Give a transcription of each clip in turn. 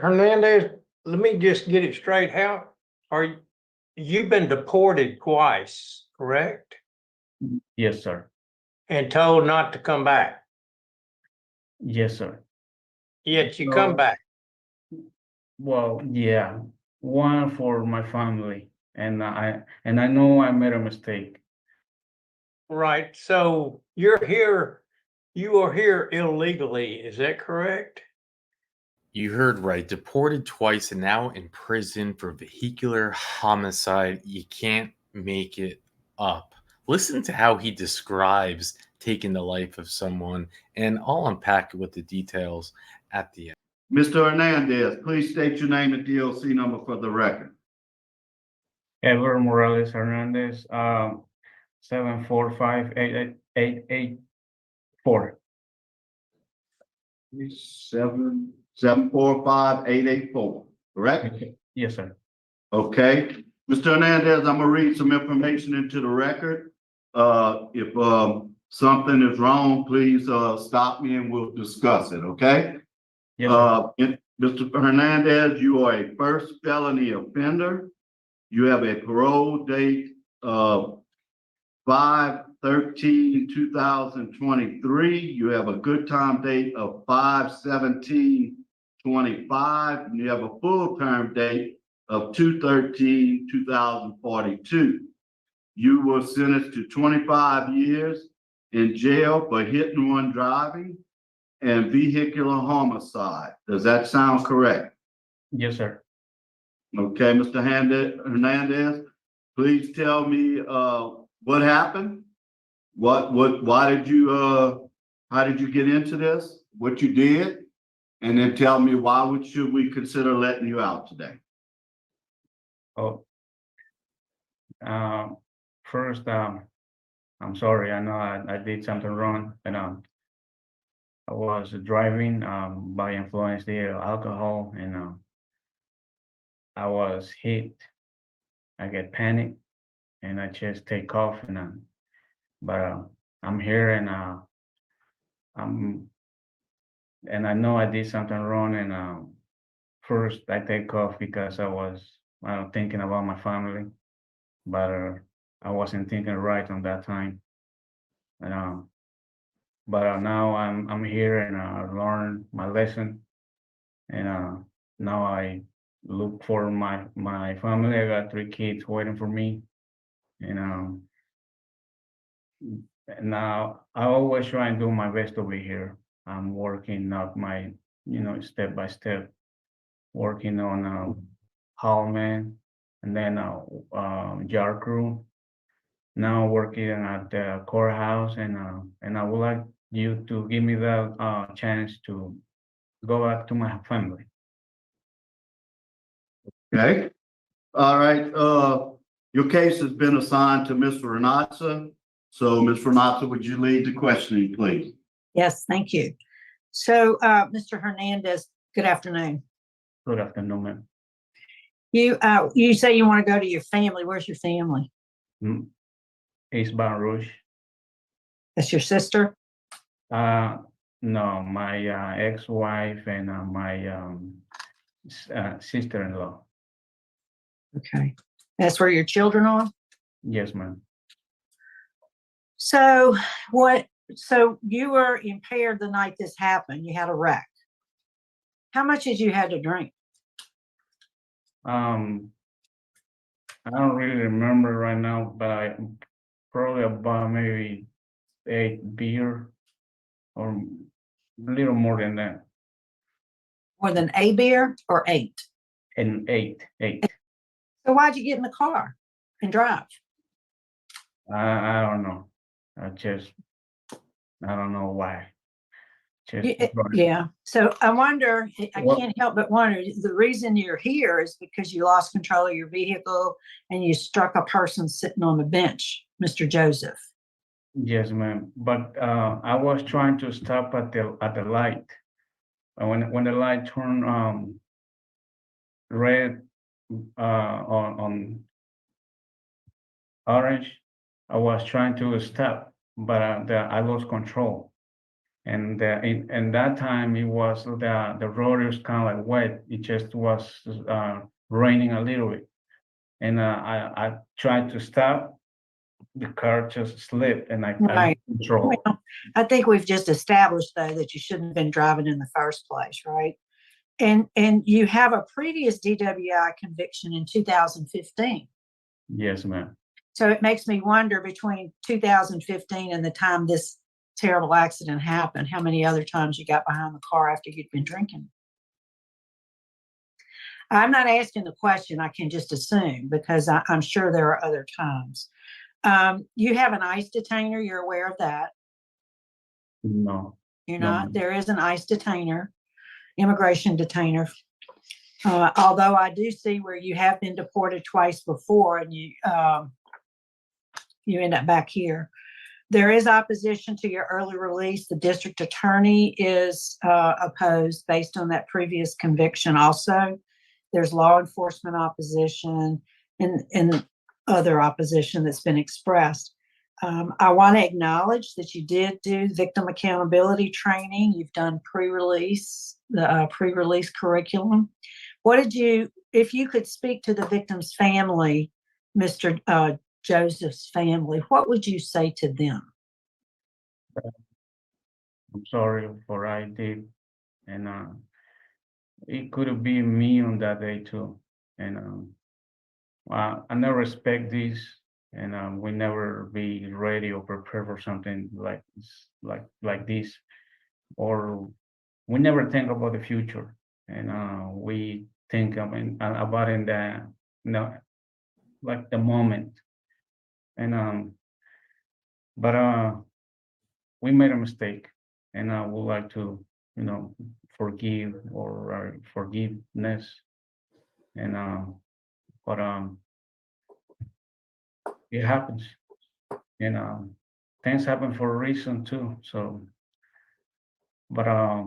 Hernandez, let me just get it straight. How are you've been deported twice, correct? Yes, sir. And told not to come back. Yes, sir. Yet you come back. Well, yeah, one for my family, and I know I made a mistake. Right. So you are here illegally, is that correct? You heard right. Deported twice and now in prison for vehicular homicide. You can't make it up. Listen to how he describes taking the life of someone, and I'll unpack it with the details at the end. Mr. Hernandez, please state your name and DOC number for the record. Edward Morales Hernandez, 745-8884. 745-884, correct? Yes, sir. Okay. Mr. Hernandez, I'm gonna read some information into the record. If something is wrong, please stop me and we'll discuss it, okay? Yes, sir. Mr. Hernandez, you are a first felony offender. You have a parole date of 5/13/2023. You have a good time date of 5/17/25. And you have a full term date of 2/13/2042. You were sentenced to 25 years in jail for hit and run driving and vehicular homicide. Does that sound correct? Yes, sir. Okay, Mr. Hernandez, please tell me what happened? Why did you how did you get into this? What you did? And then tell me why should we consider letting you out today? Oh, first, I'm sorry. I know I did something wrong, and I was driving by influence of alcohol, and I was hit. I get panicked, and I just take off, and but I'm here, and I know I did something wrong, and first I take off because I was thinking about my family, but I wasn't thinking right on that time, and but now I'm here, and I learned my lesson, and now I look for my family. I got 3 kids waiting for me, and now I always try and do my best over here. I'm working out my, step by step, working on hallman, and then jar crew. Now working at the courthouse, and I would like you to give me the chance to go back to my family. Okay. All right. Your case has been assigned to Ms. Renatza. So Ms. Renatza, would you lead the questioning, please? Yes, thank you. So, Mr. Hernandez, good afternoon. Good afternoon, ma'am. You say you want to go to your family. Where's your family? East Baton Rouge. That's your sister? No, my ex-wife and my sister-in-law. Okay. That's where your children are? Yes, ma'am. So you were impaired the night this happened. You had a wreck. How much did you have to drink? I don't really remember right now, but I probably about maybe 8 beer or a little more than that. More than a beer or 8? And eight. So why'd you get in the car and drive? I don't know. I don't know why. Yeah. So I wonder, I Well- can't help but wonder, the reason you're here is because you lost control of your vehicle and you struck a person sitting on the bench, Mr. Joseph. Yes, ma'am. But I was trying to stop at the light. And when the light turned red on orange, I was trying to stop, but I lost control. And in that time, it was the road was kind of like wet. It just was raining a little bit. And I tried to stop. The car just slipped and I Right. control. Well, I think we've just established though that you shouldn't have been driving in the first place, right? And you have a previous DWI conviction in 2015. Yes, ma'am. So it makes me wonder between 2015 and the time this terrible accident happened, how many other times you got behind the car after you'd been drinking? I'm not asking the question, I can just assume because I'm sure there are other times. You have an ICE detainer, you're aware of that? No. You're No, not? ma'am. There is an ICE detainer, immigration detainer. Although I do see where you have been deported twice before and you end up back here. There is opposition to your early release. The district attorney is opposed based on that previous conviction also. There's law enforcement opposition and other opposition that's been expressed. I want to acknowledge that you did do victim accountability training. You've done the pre-release curriculum. What did you, if you could speak to the victim's family, Mr. Joseph's family, what would you say to them? I'm sorry for what I did. And it could have been me on that day too. And I never expect this, and we never be ready or prepared for something like this, or we never think about the future, and we think about in the like the moment, and but we made a mistake, and I would like to forgive or forgiveness, and but it happens, and things happen for a reason too. So, but I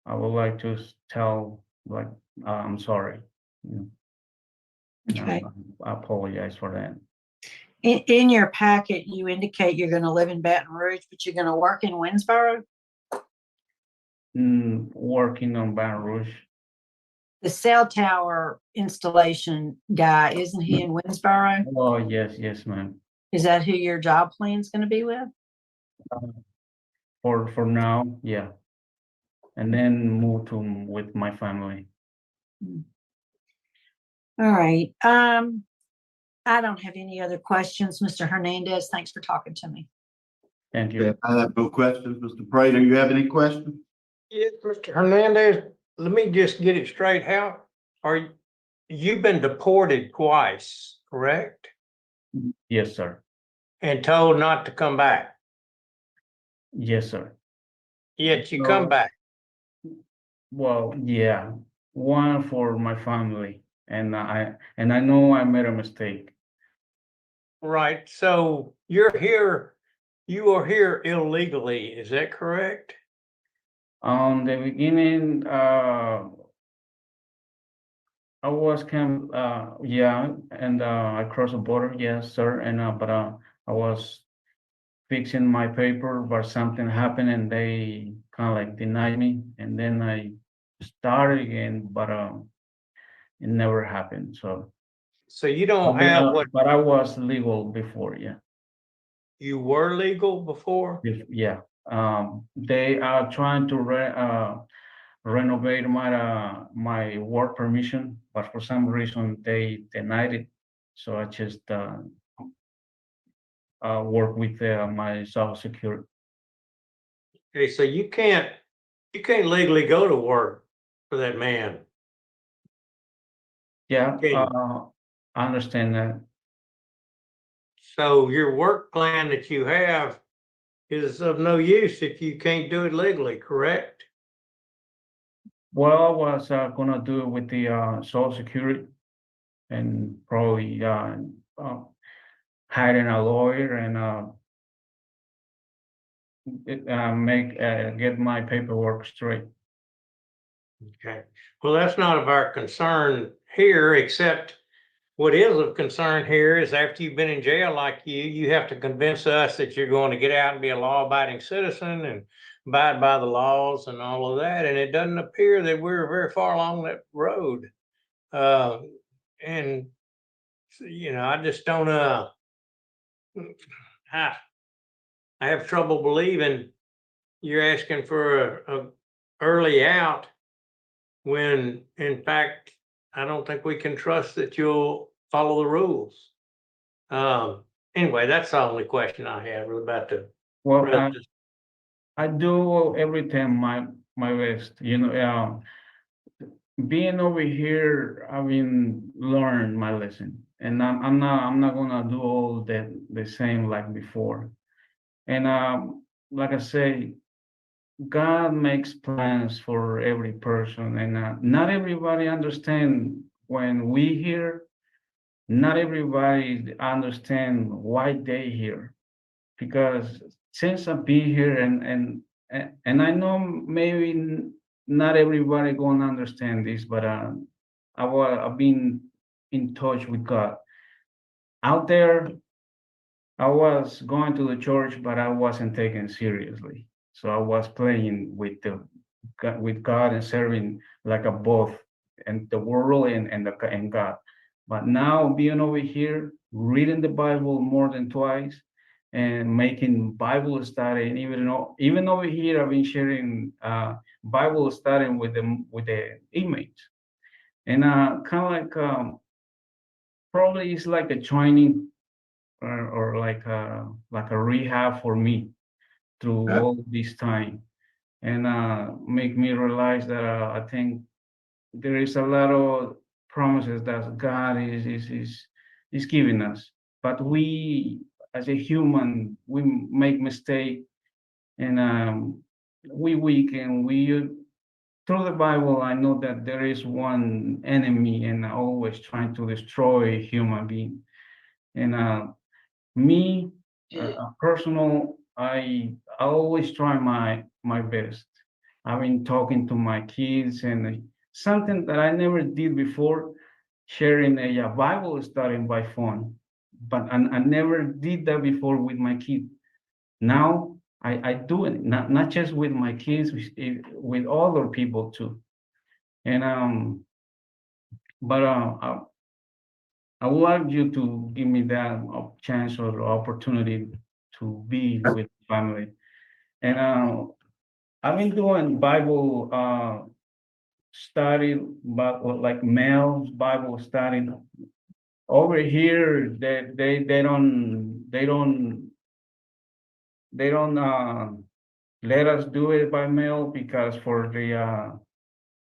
would like to tell like I'm sorry. You know, Okay. I apologize for that. In your packet, you indicate you're going to live in Baton Rouge, but you're going to work in Winsboro. Working on Baton Rouge. The cell tower installation guy, isn't he in Winsboro? Oh yes, ma'am. Is that who your job plan is going to be with? For now, yeah, and then move to with my family. All right. I don't have any other questions. Mr. Hernandez, thanks for talking to me. Thank you. Okay, I have no questions. Mr. Prater, you have any questions? Yes, Mr. Hernandez, let me just get it straight. You've been deported twice, correct? Yes, sir. And told not to come back, Yes, sir. yet you come back. Well, yeah, one for my family, and I know I made a mistake. Right, so you are here illegally, is that correct? The beginning, I was yeah, and I crossed the border, yes, sir, and but I was fixing my paper, but something happened and they kind of like denied me, and then I started again, but it never happened. So you don't have what but I was legal before, yeah. you were legal before? Yeah, they are trying to renovate my work permission, but for some reason they denied it. So I just work with my Social Security. Okay, so you can't legally go to work for that man. Yeah, Okay. I understand that. So your work plan that you have is of no use if you can't do it legally, correct? Well, I was gonna do it with the Social Security and probably hiring a lawyer and get my paperwork straight. Okay, well, that's not of our concern here, except what is of concern here is after you've been in jail like you have to convince us that you're going to get out and be a law-abiding citizen and abide by the laws and all of that, and it doesn't appear that we're very far along that road. And you know, I just don't I have trouble believing you're asking for a early out when in fact I don't think we can trust that you'll follow the rules. Anyway, that's the only question I have about the Well, rest of I do every time my best, you know, being over here, I mean, learn my lesson, and I'm not gonna do all that the same like before. And like I say, God makes plans for every person, and not everybody understand when we here. Not everybody understand why they here, because since I've been here and I know maybe not everybody gonna understand this, but I've been in touch with God. Out there, I was going to the church, but I wasn't taken seriously. So I was playing with with God and serving like a both and the world and God. But now being over here, reading the Bible more than twice and making Bible study, and even over here, I've been sharing Bible study with the inmates, and kind of like probably it's like a training or like a rehab for me through Yeah. all this time, and make me realize that I think there is a lot of promises that God is giving us, but we as a human we make mistake, and we weaken. We through the Bible, I know that there is one enemy and always trying to destroy human being, and me, personal, I always try my best. I've been talking to my kids, and something that I never did before, sharing a Bible study by phone. But I never did that before with my kid. Now I do it not just with my kids, with other people too. And but I would like you to give me that chance or opportunity to be with family. And I've been doing Bible study, but like male Bible study. Over here, they don't let us do it by mail because for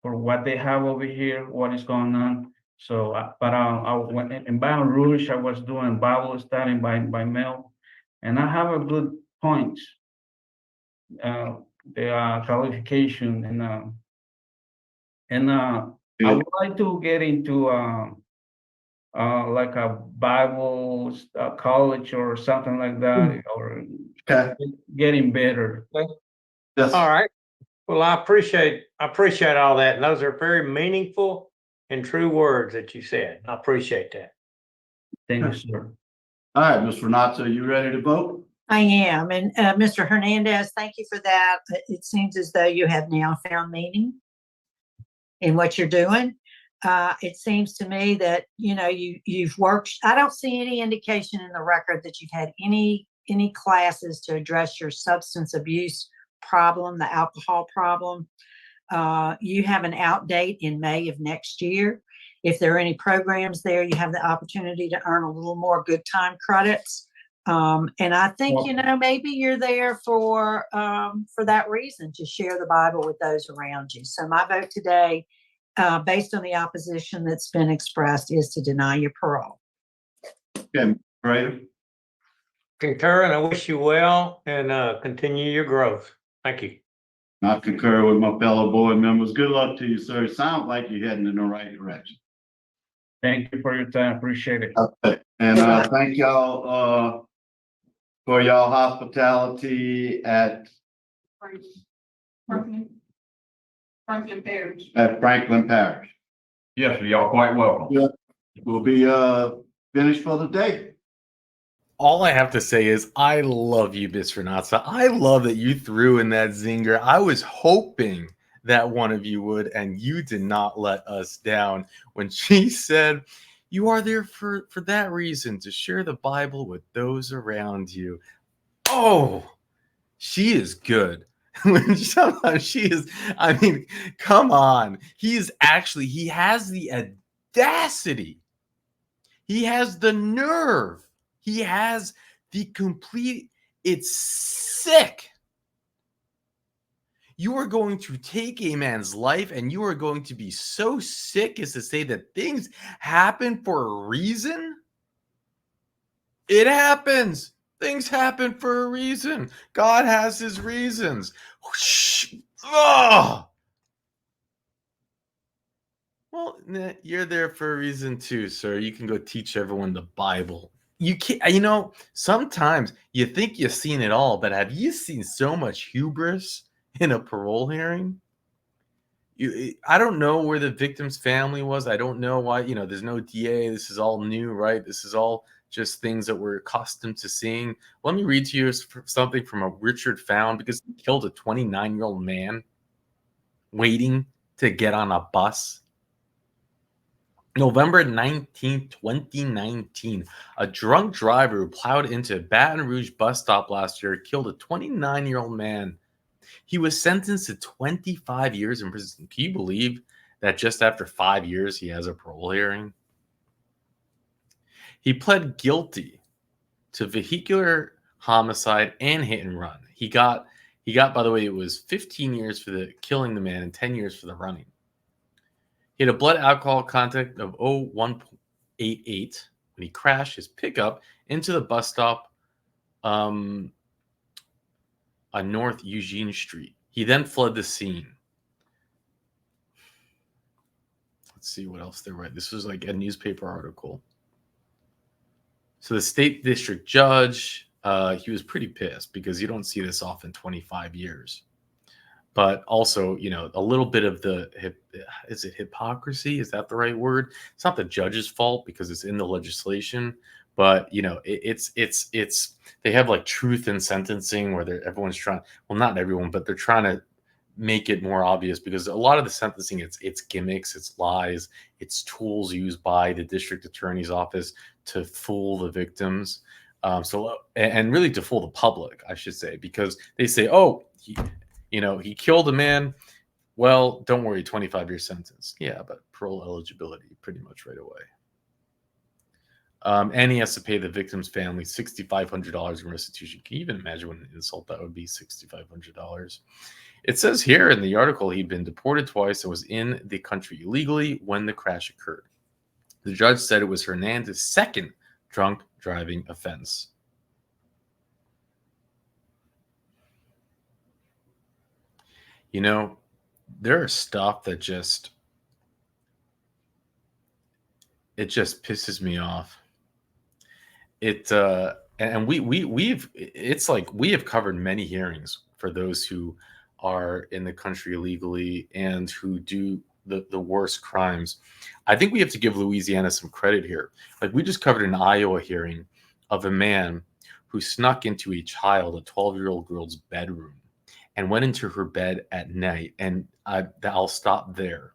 what they have over here, what is going on. So, but I went in Baton Rouge, I was doing Bible study by mail, and I have a good points, the qualification, and I would like to get into like a Bible college or something like that, or Okay. getting better. Yes. all right. Well, I appreciate all that. And those are very meaningful and true words that you said. I appreciate that. Thank you, sir. All right, Ms. Renata, you ready to vote? I am. And Mr. Hernandez, thank you for that. It seems as though you have now found meaning in what you're doing. It seems to me that, you know, you've worked. I don't see any indication in the record that you've had any classes to address your substance abuse problem, the alcohol problem. You have an out date in May of next year. If there are any programs there, you have the opportunity to earn a little more good time credits. And I think, you know, maybe you're there for that reason, to share the Bible with those around you. So my vote today, based on the opposition that's been expressed, is to deny your parole. Okay, Brady. Concur, and I wish you well and continue your growth. Thank you. I concur with my fellow board members. Good luck to you, sir. Sounds like you're heading in the right direction. Thank you for your time. Appreciate it. Okay. And thank y'all for y'all hospitality at Franklin Parish. Franklin Parish. Yes, sir, y'all quite welcome. Yeah. We'll be finished for the day. all I have to say is I love you, Miss Renata. I love that you threw in that zinger. I was hoping that one of you would, and you did not let us down when she said, you are there for that reason, to share the Bible with those around you. Oh, she is good. Sometimes she is, I mean, come on. He has the audacity. He has the nerve. He has the complete, it's sick. You are going to take a man's life and you are going to be so sick as to say that things happen for a reason? It happens. Things happen for a reason. God has his reasons. Ugh. Well, you're there for a reason too, sir. You can go teach everyone the Bible. You can't, sometimes you think you've seen it all, but have you seen so much hubris in a parole hearing? I don't know where the victim's family was. I don't know why, there's no DA. This is all new, right? This is all just things that we're accustomed to seeing. Let me read to you something from a Richard Found, because he killed a 29-year-old man waiting to get on a bus. November 19th, 2019, a drunk driver who plowed into a Baton Rouge bus stop last year killed a 29-year-old man. He was sentenced to 25 years in prison. Can you believe that just after 5 years he has a parole hearing? He pled guilty to vehicular homicide and hit and run. He got, by the way, it was 15 years for the killing the man and 10 years for the running. He had a blood alcohol content of 0.188 when he crashed his pickup into the bus stop on North Eugene Street. He then fled the scene. Let's see what else they write. This was like a newspaper article. So the state district judge, he was pretty pissed because you don't see this often 25 years. But also, a little bit of is it hypocrisy? Is that the right word? It's not the judge's fault because it's in the legislation, but it's they have like truth in sentencing where everyone's trying, well, not everyone, but they're trying to make it more obvious, because a lot of the sentencing, it's gimmicks, it's lies, it's tools used by the district attorney's office to fool the victims. And really to fool the public, I should say, because they say, oh, he killed a man. Well, don't worry, 25-year sentence. Yeah, but parole eligibility pretty much right away. And he has to pay the victim's family $6,500 in restitution. Can you even imagine what an insult that would be, $6,500? It says here in the article he'd been deported twice and was in the country illegally when the crash occurred. The judge said it was Hernandez's second drunk driving offense. There are stuff that just pisses me off. And we have covered many hearings for those who are in the country illegally and who do the worst crimes. I think we have to give Louisiana some credit here. Like, we just covered an Iowa hearing of a man who snuck into a 12-year-old girl's bedroom and went into her bed at night. And I'll stop there.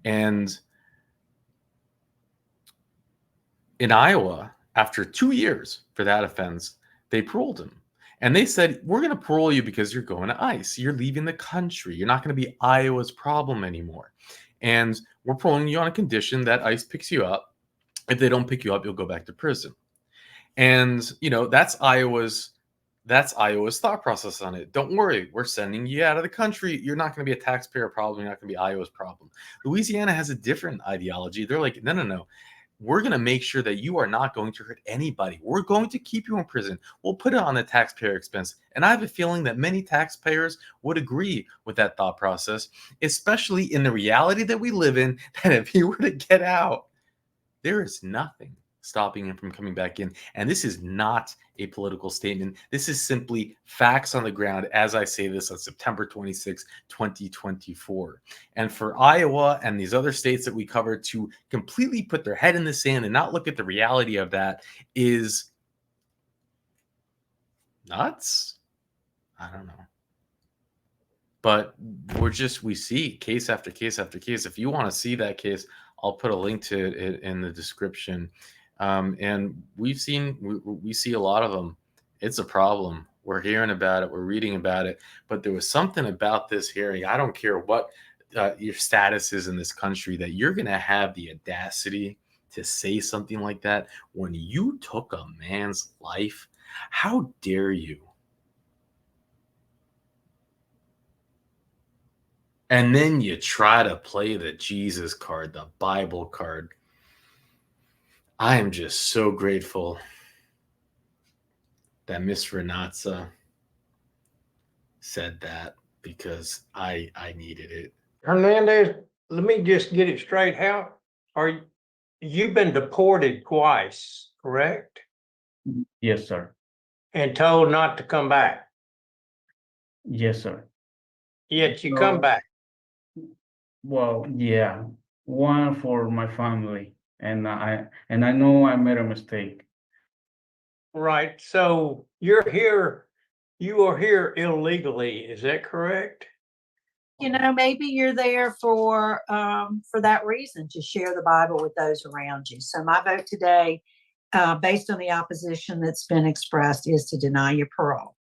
And in Iowa, after 2 years for that offense, they paroled him. And they said, we're going to parole you because you're going to ICE. You're leaving the country. You're not going to be Iowa's problem anymore. And we're paroling you on a condition that ICE picks you up. If they don't pick you up, you'll go back to prison. And, that's Iowa's thought process on it. Don't worry, we're sending you out of the country. You're not going to be a taxpayer problem. You're not going to be Iowa's problem. Louisiana has a different ideology. They're like, no. We're going to make sure that you are not going to hurt anybody. We're going to keep you in prison. We'll put it on the taxpayer expense. And I have a feeling that many taxpayers would agree with that thought process, especially in the reality that we live in, that if he were to get out, there is nothing stopping him from coming back in. And this is not a political statement. This is simply facts on the ground as I say this on September 26, 2024. And for Iowa and these other states that we covered to completely put their head in the sand and not look at the reality of that is nuts? I don't know. But we see case after case after case. If you want to see that case, I'll put a link to it in the description. And we see a lot of them. It's a problem. We're hearing about it. We're reading about it. But there was something about this hearing. I don't care what your status is in this country, that you're going to have the audacity to say something like that when you took a man's life. How dare you? And then you try to play the Jesus card, the Bible card. I am just so grateful that Miss Renatza said that, because I needed it. Hernandez, let me just get it straight. You've been deported twice, correct? Yes, sir. And told not to come back, Yes, sir. yet you come No. back. Well, yeah, one for my family, and I know I made a mistake. Right, so you are here illegally, is that correct? You know, maybe you're there for that reason, to share the Bible with those around you. So my vote today, based on the opposition that's been expressed, is to deny your parole.